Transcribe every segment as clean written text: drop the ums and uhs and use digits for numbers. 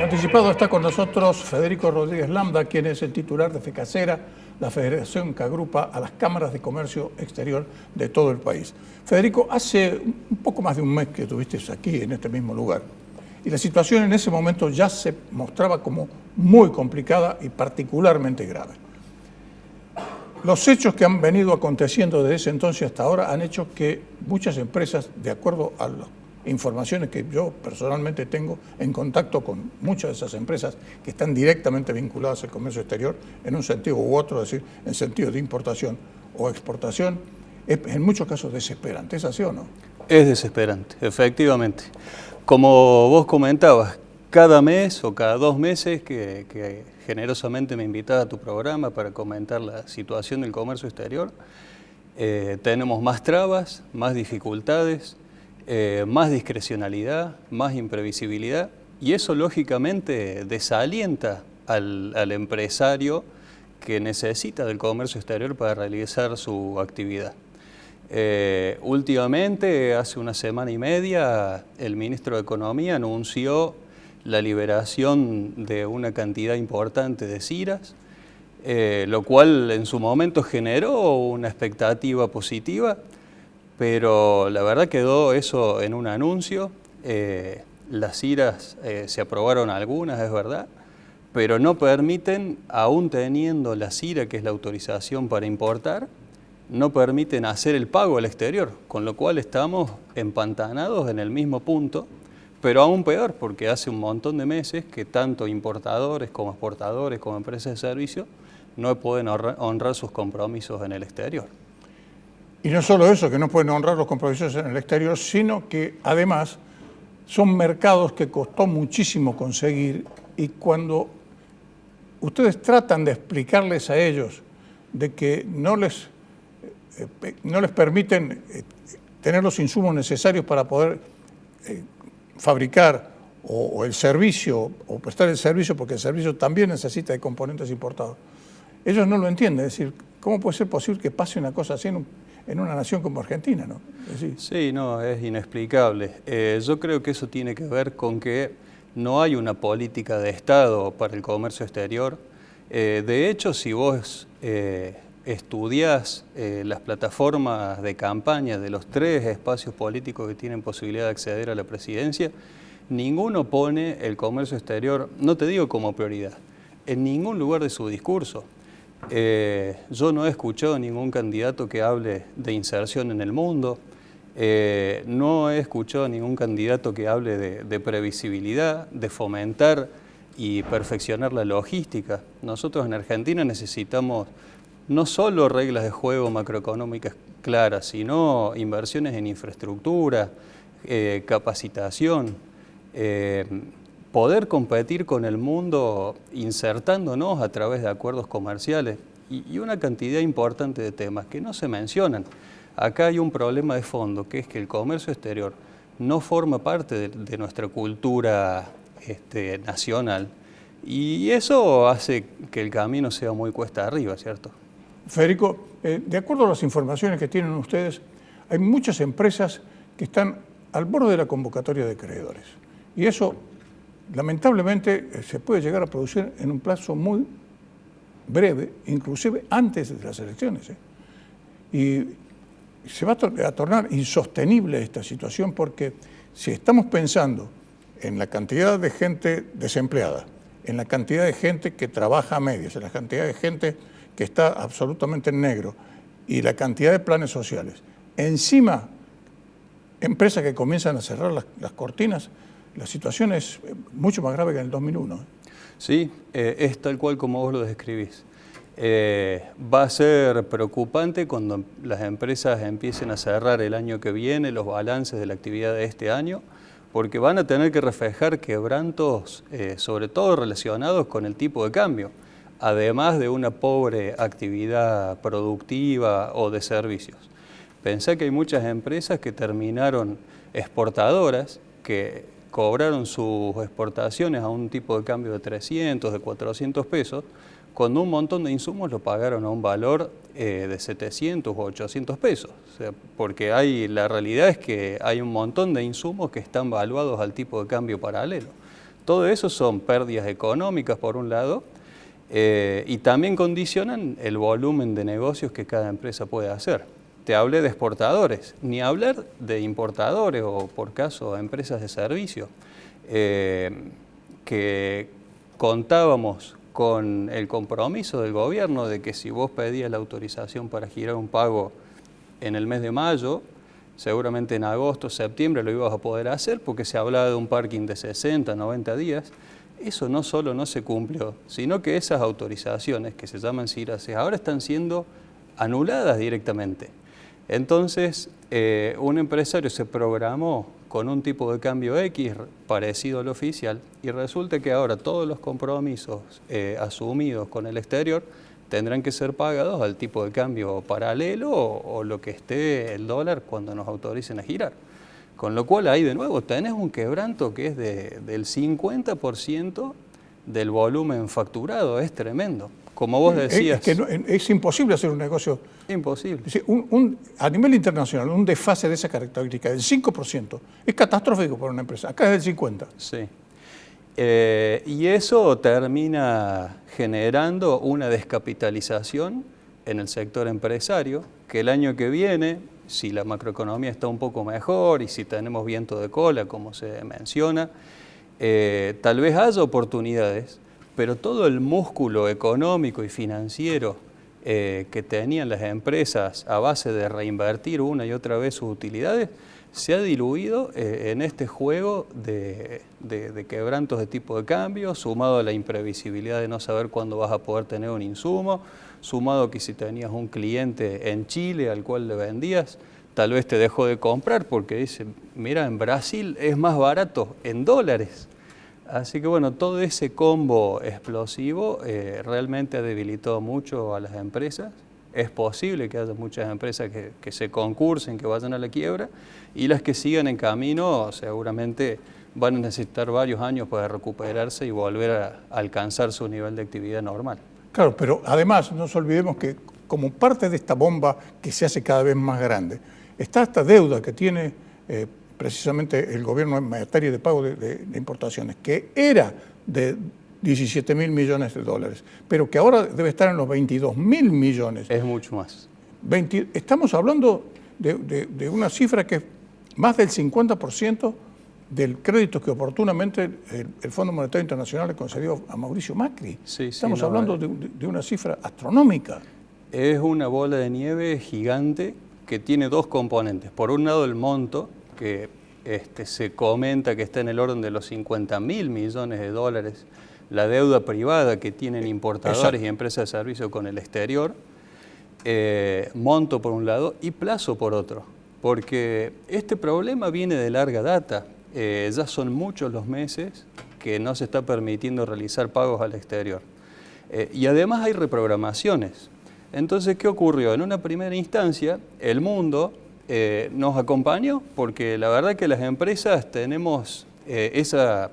En anticipado está con nosotros Federico Rodríguez Lambda, quien es el titular de FECACERA, la federación que agrupa a las cámaras de comercio exterior de todo el país. Federico, hace un poco más de un mes que estuviste aquí, en este mismo lugar, y la situación en ese momento ya se mostraba como muy complicada y particularmente grave. Los hechos que han venido aconteciendo desde ese entonces hasta ahora han hecho que muchas empresas, de acuerdo a las informaciones que yo personalmente tengo en contacto con muchas de esas empresas que están directamente vinculadas al comercio exterior en un sentido u otro, es decir, en sentido de importación o exportación, es en muchos casos desesperante. ¿Es así o no? Es desesperante, efectivamente. Como vos comentabas, cada mes o cada 2 meses que generosamente me invitás a tu programa para comentar la situación del comercio exterior, tenemos más trabas, más dificultades, más discrecionalidad, más imprevisibilidad, y eso lógicamente desalienta al empresario que necesita del comercio exterior para realizar su actividad. Últimamente, hace una semana y media, el ministro de Economía anunció la liberación de una cantidad importante de ciras, lo cual en su momento generó una expectativa positiva, pero la verdad quedó eso en un anuncio. Las ciras se aprobaron algunas, es verdad, pero no permiten, aún teniendo la cira, que es la autorización para importar, no permiten hacer el pago al exterior, con lo cual estamos empantanados en el mismo punto, pero aún peor, porque hace un montón de meses que tanto importadores como exportadores como empresas de servicios no pueden honrar sus compromisos en el exterior. Y no solo eso, que no pueden honrar los compromisos en el exterior, sino que además son mercados que costó muchísimo conseguir, y cuando ustedes tratan de explicarles a ellos de que no les permiten tener los insumos necesarios para poder fabricar o el servicio, o prestar el servicio, porque el servicio también necesita de componentes importados, ellos no lo entienden. Es decir, ¿cómo puede ser posible que pase una cosa así en una nación como Argentina, ¿no? Es decir, sí, no, es inexplicable. Yo creo que eso tiene que ver con que no hay una política de Estado para el comercio exterior. De hecho, si vos estudiás las plataformas de campaña de los 3 espacios políticos que tienen posibilidad de acceder a la presidencia, ninguno pone el comercio exterior, no te digo como prioridad, en ningún lugar de su discurso. Yo no he escuchado ningún candidato que hable de inserción en el mundo, no he escuchado ningún candidato que hable de previsibilidad, de fomentar y perfeccionar la logística. Nosotros en Argentina necesitamos no solo reglas de juego macroeconómicas claras, sino inversiones en infraestructura, capacitación, poder competir con el mundo insertándonos a través de acuerdos comerciales y una cantidad importante de temas que no se mencionan. Acá hay un problema de fondo, que es que el comercio exterior no forma parte de nuestra cultura nacional, y eso hace que el camino sea muy cuesta arriba, ¿cierto? Federico, de acuerdo a las informaciones que tienen ustedes, hay muchas empresas que están al borde de la convocatoria de acreedores. Y eso, lamentablemente, se puede llegar a producir en un plazo muy breve, inclusive antes de las elecciones. Y se va a tornar insostenible esta situación, porque si estamos pensando en la cantidad de gente desempleada, en la cantidad de gente que trabaja a medias, en la cantidad de gente que está absolutamente en negro y la cantidad de planes sociales, encima empresas que comienzan a cerrar las cortinas, la situación es mucho más grave que en el 2001. Sí, es tal cual como vos lo describís. Va a ser preocupante cuando las empresas empiecen a cerrar el año que viene los balances de la actividad de este año, porque van a tener que reflejar quebrantos, sobre todo relacionados con el tipo de cambio, además de una pobre actividad productiva o de servicios. Pensá que hay muchas empresas que terminaron exportadoras, que cobraron sus exportaciones a un tipo de cambio de 300, de 400 pesos, cuando un montón de insumos lo pagaron a un valor de 700 o 800 pesos. O sea, porque la realidad es que hay un montón de insumos que están valuados al tipo de cambio paralelo. todo eso son pérdidas económicas por un lado, y también condicionan el volumen de negocios que cada empresa puede hacer. Te hablé de exportadores, ni hablar de importadores o por caso empresas de servicio, que contábamos con el compromiso del gobierno de que si vos pedías la autorización para girar un pago en el mes de mayo, seguramente en agosto, septiembre lo ibas a poder hacer porque se hablaba de un parking de 60, 90 días. Eso no solo no se cumplió, sino que esas autorizaciones que se llaman CIRASES ahora están siendo anuladas directamente. Entonces, un empresario se programó con un tipo de cambio X parecido al oficial y resulta que ahora todos los compromisos asumidos con el exterior tendrán que ser pagados al tipo de cambio paralelo o lo que esté el dólar cuando nos autoricen a girar. Con lo cual ahí de nuevo tenés un quebranto que es del 50% del volumen facturado, es tremendo. Como vos decías... Es que no, es imposible hacer un negocio... Imposible. Es decir, a nivel internacional, un desfase de esa característica del 5% es catastrófico para una empresa. Acá es del 50%. Sí. Y eso termina generando una descapitalización en el sector empresario, que el año que viene, si la macroeconomía está un poco mejor y si tenemos viento de cola, como se menciona, tal vez haya oportunidades, pero todo el músculo económico y financiero que tenían las empresas a base de reinvertir una y otra vez sus utilidades, se ha diluido en este juego de quebrantos de tipo de cambio, sumado a la imprevisibilidad de no saber cuándo vas a poder tener un insumo, sumado a que si tenías un cliente en Chile al cual le vendías, tal vez te dejó de comprar porque dice, mira, en Brasil es más barato en dólares. Así que bueno, todo ese combo explosivo realmente ha debilitado mucho a las empresas. Es posible que haya muchas empresas que se concursen, que vayan a la quiebra, y las que sigan en camino seguramente van a necesitar varios años para recuperarse y volver a alcanzar su nivel de actividad normal. Claro, pero además no nos olvidemos que como parte de esta bomba que se hace cada vez más grande, está esta deuda que tiene precisamente el gobierno en materia de pago de importaciones, que era de 17.000 millones de dólares, pero que ahora debe estar en los 22.000 millones. Es mucho más. Estamos hablando de una cifra que es más del 50% del crédito que oportunamente el Fondo Monetario Internacional le concedió a Mauricio Macri. Sí, Estamos hablando de una cifra astronómica. Es una bola de nieve gigante que tiene dos componentes. Por un lado, el monto, que se comenta que está en el orden de los 50.000 millones de dólares, la deuda privada que tienen importadores Exacto. y empresas de servicio con el exterior, monto por un lado y plazo por otro, porque este problema viene de larga data. Ya son muchos los meses que no se está permitiendo realizar pagos al exterior. Y además hay reprogramaciones. Entonces, ¿qué ocurrió? En una primera instancia, el mundo nos acompañó porque la verdad que las empresas tenemos esa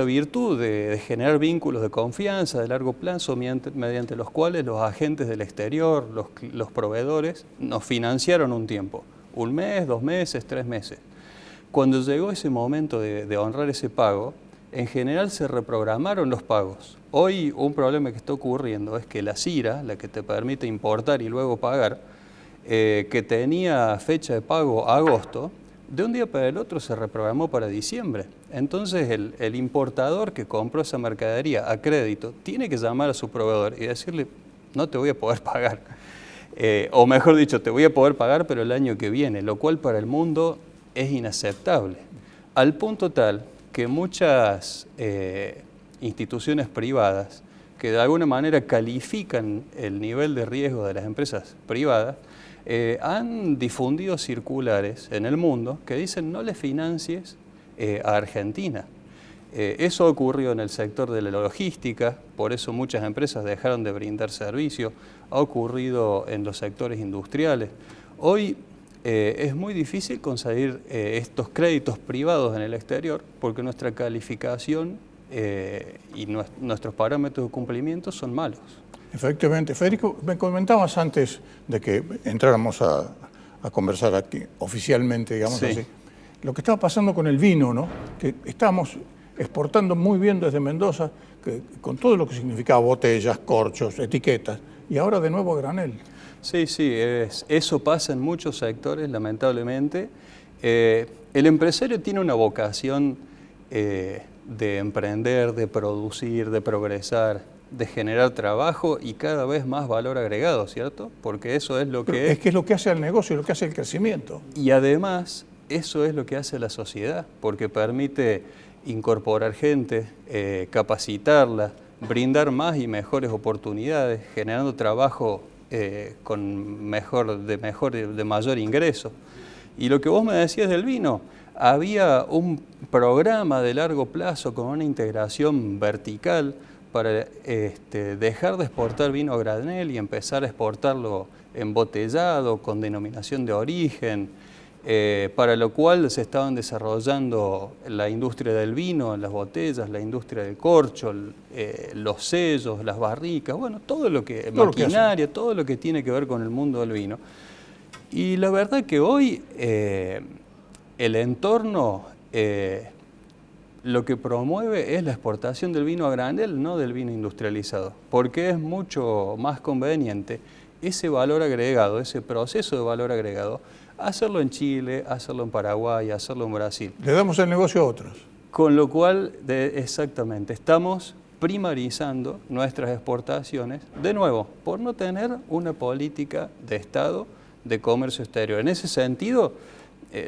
virtud de generar vínculos de confianza de largo plazo mediante los cuales los agentes del exterior, los proveedores, nos financiaron un tiempo, 1 mes, 2 meses, 3 meses. Cuando llegó ese momento de honrar ese pago, en general se reprogramaron los pagos. Hoy un problema que está ocurriendo es que la CIRA, la que te permite importar y luego pagar, que tenía fecha de pago agosto, de un día para el otro se reprogramó para diciembre. Entonces el importador que compró esa mercadería a crédito tiene que llamar a su proveedor y decirle, no te voy a poder pagar. O mejor dicho, te voy a poder pagar pero el año que viene, lo cual para el mundo es inaceptable. Al punto tal que muchas instituciones privadas que de alguna manera califican el nivel de riesgo de las empresas privadas, han difundido circulares en el mundo que dicen no le financies a Argentina. Eso ocurrió en el sector de la logística, por eso muchas empresas dejaron de brindar servicio, ha ocurrido en los sectores industriales. Hoy es muy difícil conseguir estos créditos privados en el exterior porque nuestra calificación y nuestros parámetros de cumplimiento son malos. Efectivamente. Federico, me comentabas antes de que entráramos a conversar aquí oficialmente, digamos Sí. así, lo que estaba pasando con el vino, ¿no? Que estábamos exportando muy bien desde Mendoza, con todo lo que significaba botellas, corchos, etiquetas, y ahora de nuevo a granel. Sí, sí, eso pasa en muchos sectores, lamentablemente. El empresario tiene una vocación de emprender, de producir, de progresar, de generar trabajo y cada vez más valor agregado, ¿cierto? Porque eso es lo que... Es que es lo que hace al negocio, lo que hace el crecimiento. Y además, eso es lo que hace la sociedad, porque permite incorporar gente, capacitarla, brindar más y mejores oportunidades, generando trabajo con de mayor ingreso. Y lo que vos me decías del vino, había un programa de largo plazo con una integración vertical para dejar de exportar vino a granel y empezar a exportarlo embotellado, con denominación de origen, para lo cual se estaban desarrollando la industria del vino, las botellas, la industria del corcho, los sellos, las barricas, bueno, todo lo que, maquinaria, todo lo que tiene que ver con el mundo del vino. Y la verdad que hoy el entorno lo que promueve es la exportación del vino a granel, no del vino industrializado, porque es mucho más conveniente ese valor agregado, ese proceso de valor agregado, hacerlo en Chile, hacerlo en Paraguay, hacerlo en Brasil. Le damos el negocio a otros. Con lo cual, exactamente, estamos primarizando nuestras exportaciones, de nuevo, por no tener una política de Estado de comercio exterior. En ese sentido,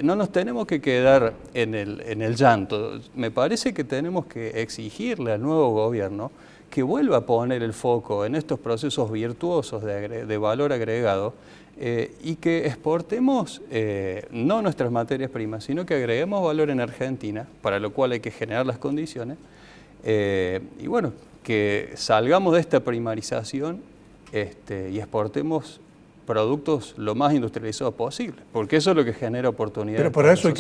no nos tenemos que quedar en el llanto. Me parece que tenemos que exigirle al nuevo gobierno que vuelva a poner el foco en estos procesos virtuosos de valor agregado y que exportemos no nuestras materias primas, sino que agreguemos valor en Argentina, para lo cual hay que generar las condiciones, y bueno, que salgamos de esta primarización y exportemos productos lo más industrializados posible, porque eso es lo que genera oportunidades. Pero para eso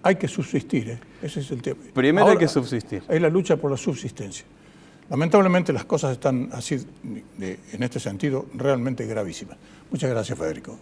hay que subsistir, ese es el tema. Primero hay que subsistir. Hay la lucha por la subsistencia. Lamentablemente las cosas están así, en este sentido, realmente gravísimas. Muchas gracias, Federico.